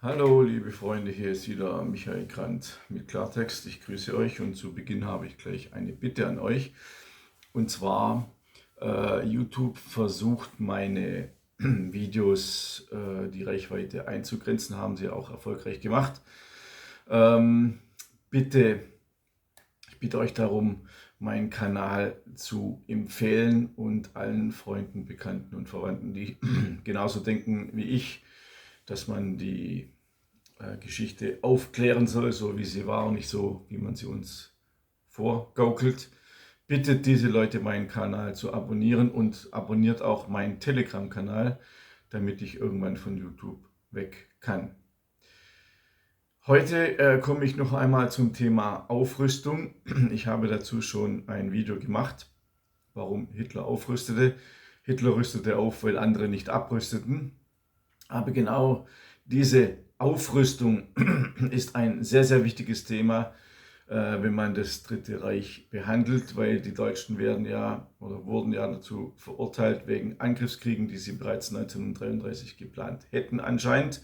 Hallo liebe Freunde, hier ist wieder Michael Grant mit Klartext. Ich grüße euch und zu Beginn habe ich gleich eine Bitte an euch. Und zwar, YouTube versucht meine Videos, die Reichweite einzugrenzen, haben sie auch erfolgreich gemacht. Ähm, bitte, Ich bitte euch darum, meinen Kanal zu empfehlen und allen Freunden, Bekannten und Verwandten, die genauso denken wie ich, dass man die Geschichte aufklären soll, so wie sie war und nicht so, wie man sie uns vorgaukelt. Bittet diese Leute, meinen Kanal zu abonnieren und abonniert auch meinen Telegram-Kanal, damit ich irgendwann von YouTube weg kann. Heute komme ich noch einmal zum Thema Aufrüstung. Ich habe dazu schon ein Video gemacht, warum Hitler aufrüstete. Hitler rüstete auf, weil andere nicht abrüsteten. Aber genau diese Aufrüstung ist ein sehr, sehr wichtiges Thema, wenn man das Dritte Reich behandelt, weil die Deutschen wurden ja dazu verurteilt wegen Angriffskriegen, die sie bereits 1933 geplant hätten anscheinend.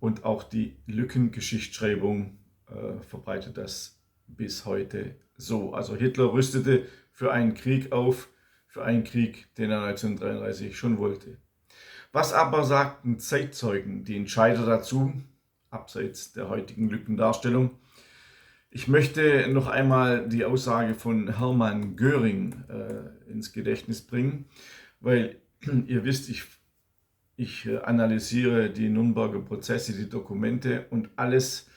Und auch die Lückengeschichtsschreibung verbreitet das bis heute so. Also Hitler rüstete für einen Krieg auf, für einen Krieg, den er 1933 schon wollte. Was aber sagten Zeitzeugen, die Entscheider dazu, abseits der heutigen Lückendarstellung? Ich möchte noch einmal die Aussage von Hermann Göring ins Gedächtnis bringen, weil ihr wisst, ich analysiere die Nürnberger Prozesse, die Dokumente, und alles,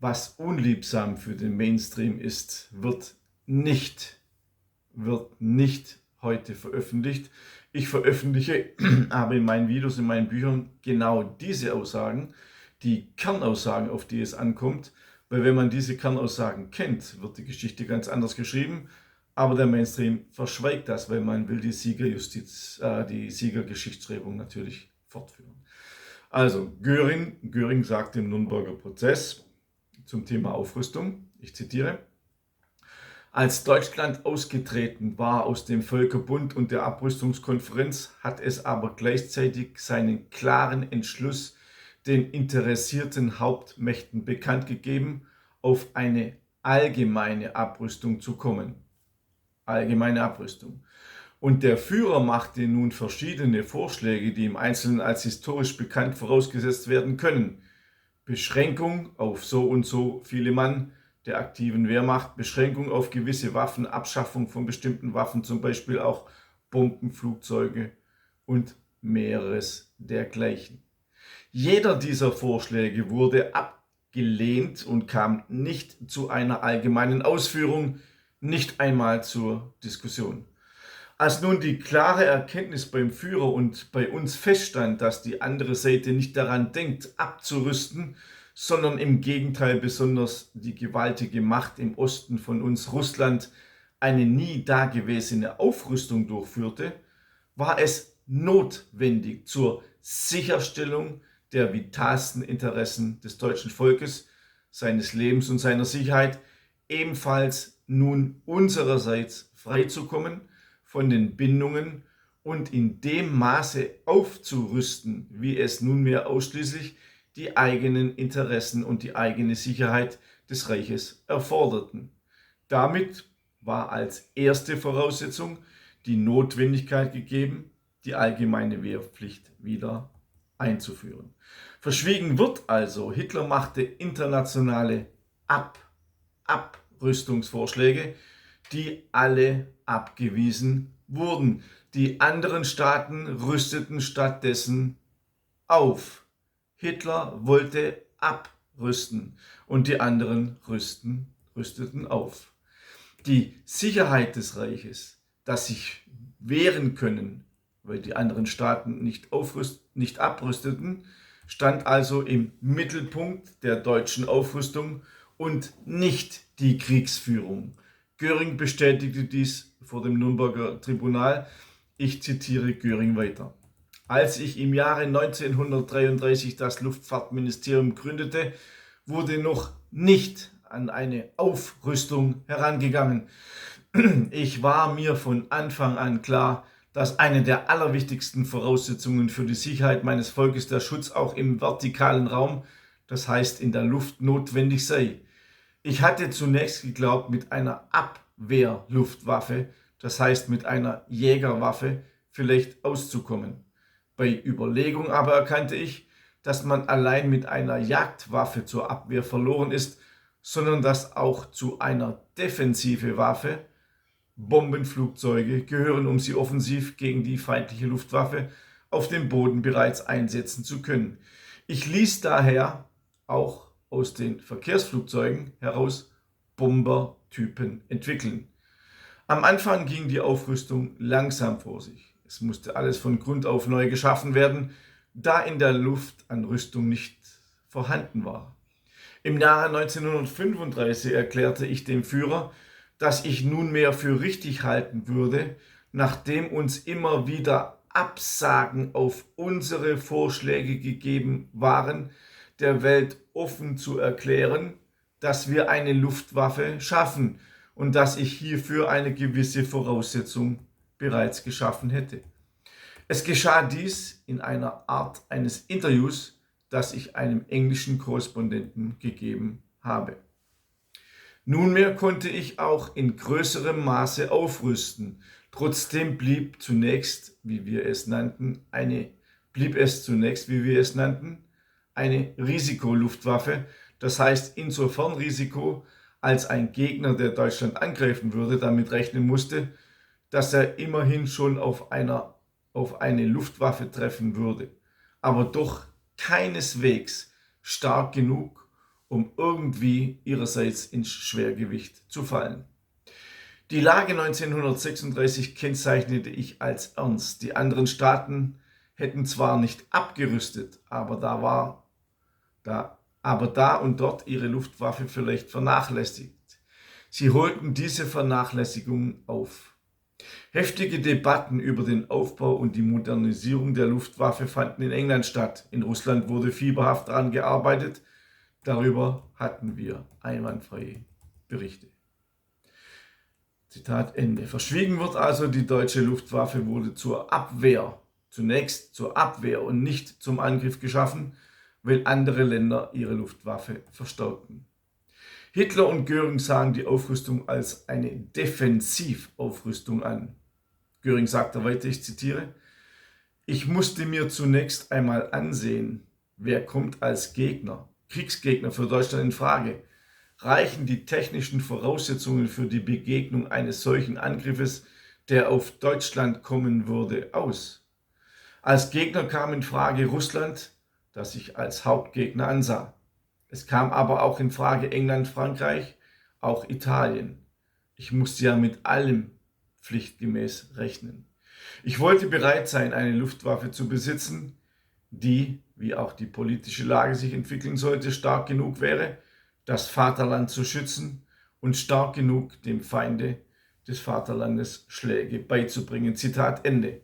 was unliebsam für den Mainstream ist, wird nicht heute veröffentlicht. Ich veröffentliche aber in meinen Videos, in meinen Büchern genau diese Aussagen, die Kernaussagen, auf die es ankommt, weil wenn man diese Kernaussagen kennt, wird die Geschichte ganz anders geschrieben, aber der Mainstream verschweigt das, weil man will die Siegergeschichtsschreibung natürlich fortführen. Also Göring sagt im Nürnberger Prozess zum Thema Aufrüstung, ich zitiere: Als Deutschland ausgetreten war aus dem Völkerbund und der Abrüstungskonferenz, hat es aber gleichzeitig seinen klaren Entschluss den interessierten Hauptmächten bekannt gegeben, auf eine allgemeine Abrüstung zu kommen. Allgemeine Abrüstung. Und der Führer machte nun verschiedene Vorschläge, die im Einzelnen als historisch bekannt vorausgesetzt werden können. Beschränkung auf so und so viele Mann der aktiven Wehrmacht, Beschränkung auf gewisse Waffen, Abschaffung von bestimmten Waffen, zum Beispiel auch Bombenflugzeuge und mehreres dergleichen. Jeder dieser Vorschläge wurde abgelehnt und kam nicht zu einer allgemeinen Ausführung, nicht einmal zur Diskussion. Als nun die klare Erkenntnis beim Führer und bei uns feststand, dass die andere Seite nicht daran denkt, abzurüsten, sondern im Gegenteil besonders die gewaltige Macht im Osten von uns, Russland, eine nie dagewesene Aufrüstung durchführte, war es notwendig zur Sicherstellung der vitalsten Interessen des deutschen Volkes, seines Lebens und seiner Sicherheit, ebenfalls nun unsererseits freizukommen von den Bindungen und in dem Maße aufzurüsten, wie es nunmehr ausschließlich die eigenen Interessen und die eigene Sicherheit des Reiches erforderten. Damit war als erste Voraussetzung die Notwendigkeit gegeben, die allgemeine Wehrpflicht wieder einzuführen. Verschwiegen wird also, Hitler machte internationale Abrüstungsvorschläge, die alle abgewiesen wurden. Die anderen Staaten rüsteten stattdessen auf. Hitler wollte abrüsten und die anderen rüsteten auf. Die Sicherheit des Reiches, das sich wehren können, weil die anderen Staaten nicht abrüsteten, stand also im Mittelpunkt der deutschen Aufrüstung und nicht die Kriegsführung. Göring bestätigte dies vor dem Nürnberger Tribunal. Ich zitiere Göring weiter: Als ich im Jahre 1933 das Luftfahrtministerium gründete, wurde noch nicht an eine Aufrüstung herangegangen. Ich war mir von Anfang an klar, dass eine der allerwichtigsten Voraussetzungen für die Sicherheit meines Volkes der Schutz auch im vertikalen Raum, das heißt in der Luft, notwendig sei. Ich hatte zunächst geglaubt, mit einer Abwehrluftwaffe, das heißt mit einer Jägerwaffe, vielleicht auszukommen. Bei Überlegung aber erkannte ich, dass man allein mit einer Jagdwaffe zur Abwehr verloren ist, sondern dass auch zu einer defensive Waffe Bombenflugzeuge gehören, um sie offensiv gegen die feindliche Luftwaffe auf dem Boden bereits einsetzen zu können. Ich ließ daher auch aus den Verkehrsflugzeugen heraus Bombertypen entwickeln. Am Anfang ging die Aufrüstung langsam vor sich. Es musste alles von Grund auf neu geschaffen werden, da in der Luft an Rüstung nicht vorhanden war. Im Jahre 1935 erklärte ich dem Führer, dass ich nunmehr für richtig halten würde, nachdem uns immer wieder Absagen auf unsere Vorschläge gegeben waren, der Welt offen zu erklären, dass wir eine Luftwaffe schaffen und dass ich hierfür eine gewisse Voraussetzung bereits geschaffen hätte. Es geschah dies in einer Art eines Interviews, das ich einem englischen Korrespondenten gegeben habe. Nunmehr konnte ich auch in größerem Maße aufrüsten. Trotzdem blieb es zunächst, wie wir es nannten, eine Risikoluftwaffe. Das heißt insofern Risiko, als ein Gegner, der Deutschland angreifen würde, damit rechnen musste, dass er immerhin schon auf eine Luftwaffe treffen würde, aber doch keineswegs stark genug, um irgendwie ihrerseits ins Schwergewicht zu fallen. Die Lage 1936 kennzeichnete ich als ernst. Die anderen Staaten hätten zwar nicht abgerüstet, aber da und dort ihre Luftwaffe vielleicht vernachlässigt. Sie holten diese Vernachlässigung auf. Heftige Debatten über den Aufbau und die Modernisierung der Luftwaffe fanden in England statt. In Russland wurde fieberhaft daran gearbeitet. Darüber hatten wir einwandfreie Berichte. Zitat Ende. Verschwiegen wird also, die deutsche Luftwaffe wurde zunächst zur Abwehr und nicht zum Angriff geschaffen, weil andere Länder ihre Luftwaffe verstärkten. Hitler und Göring sahen die Aufrüstung als eine Defensivaufrüstung an. Göring sagte weiter, ich zitiere, ich musste mir zunächst einmal ansehen, wer kommt als Kriegsgegner für Deutschland in Frage. Reichen die technischen Voraussetzungen für die Begegnung eines solchen Angriffes, der auf Deutschland kommen würde, aus? Als Gegner kam in Frage Russland, das ich als Hauptgegner ansah. Es kam aber auch in Frage England, Frankreich, auch Italien. Ich musste ja mit allem pflichtgemäß rechnen. Ich wollte bereit sein, eine Luftwaffe zu besitzen, die, wie auch die politische Lage sich entwickeln sollte, stark genug wäre, das Vaterland zu schützen und stark genug, dem Feinde des Vaterlandes Schläge beizubringen. Zitat Ende.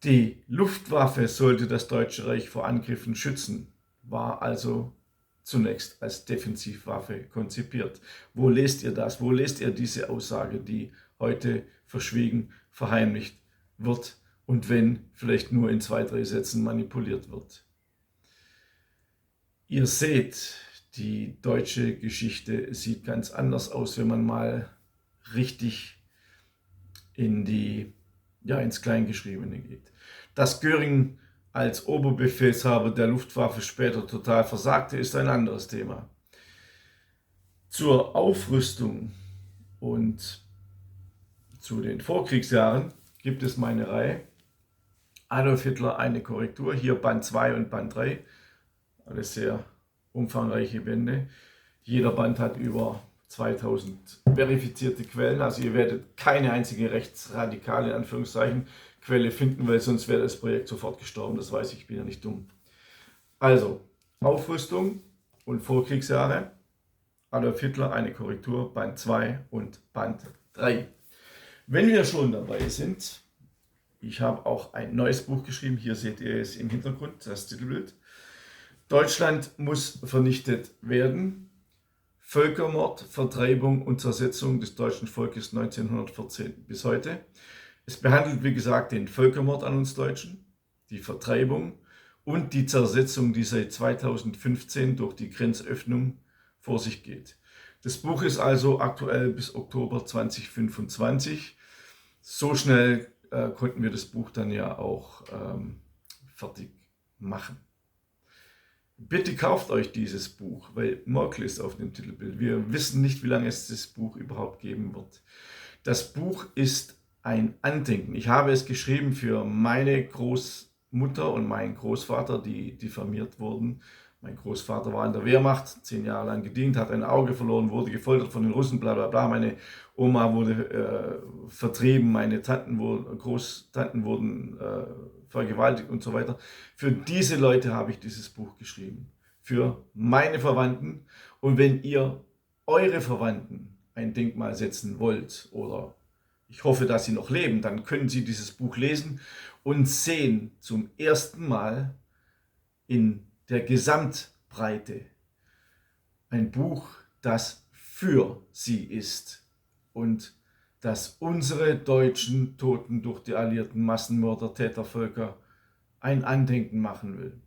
Die Luftwaffe sollte das Deutsche Reich vor Angriffen schützen, war also zunächst als Defensivwaffe konzipiert. Wo lest ihr das? Wo lest ihr diese Aussage, die heute verschwiegen, verheimlicht wird und wenn, vielleicht nur in 2, 3 Sätzen manipuliert wird? Ihr seht, die deutsche Geschichte sieht ganz anders aus, wenn man mal richtig ins Kleingeschriebene geht. Dass Göring als Oberbefehlshaber der Luftwaffe später total versagte, ist ein anderes Thema. Zur Aufrüstung und zu den Vorkriegsjahren gibt es meine Reihe Adolf Hitler, eine Korrektur, hier Band 2 und Band 3, alles sehr umfangreiche Bände. Jeder Band hat über 2000 verifizierte Quellen, also ihr werdet keine einzige rechtsradikale, in Anführungszeichen, Quelle finden, weil sonst wäre das Projekt sofort gestorben, das weiß ich bin ja nicht dumm. Also, Aufrüstung und Vorkriegsjahre, Adolf Hitler, eine Korrektur, Band 2 und Band 3. Wenn wir schon dabei sind, ich habe auch ein neues Buch geschrieben, hier seht ihr es im Hintergrund, das Titelbild. Deutschland muss vernichtet werden. Völkermord, Vertreibung und Zersetzung des deutschen Volkes 1914 bis heute. Es behandelt, wie gesagt, den Völkermord an uns Deutschen, die Vertreibung und die Zersetzung, die seit 2015 durch die Grenzöffnung vor sich geht. Das Buch ist also aktuell bis Oktober 2025. So schnell konnten wir das Buch dann ja auch fertig machen. Bitte kauft euch dieses Buch, weil Merkel ist auf dem Titelbild. Wir wissen nicht, wie lange es das Buch überhaupt geben wird. Das Buch ist ein Andenken. Ich habe es geschrieben für meine Großmutter und meinen Großvater, die diffamiert wurden. Mein Großvater war in der Wehrmacht, 10 Jahre lang gedient, hat ein Auge verloren, wurde gefoltert von den Russen, bla bla bla. Meine Oma wurde vertrieben, meine Großtanten wurden vergewaltigt und so weiter. Für diese Leute habe ich dieses Buch geschrieben. Für meine Verwandten. Und wenn ihr eure Verwandten ein Denkmal setzen wollt oder ich hoffe, dass sie noch leben, dann können sie dieses Buch lesen und sehen zum ersten Mal in der Gesamtbreite ein Buch, das für sie ist und das unsere deutschen Toten durch die alliierten Massenmörder, Tätervölker ein Andenken machen will.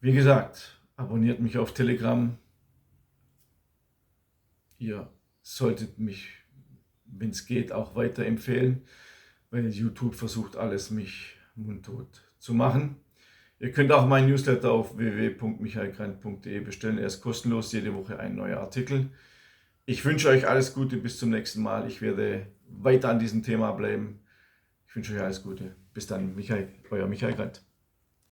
Wie gesagt, abonniert mich auf Telegram. Ihr solltet mich, wenn es geht, auch weiterempfehlen, weil YouTube versucht alles, mich mundtot zu machen. Ihr könnt auch meinen Newsletter auf www.michaelgrant.de bestellen. Er ist kostenlos, jede Woche ein neuer Artikel. Ich wünsche euch alles Gute, bis zum nächsten Mal. Ich werde weiter an diesem Thema bleiben. Ich wünsche euch alles Gute. Bis dann, euer Michael Grant.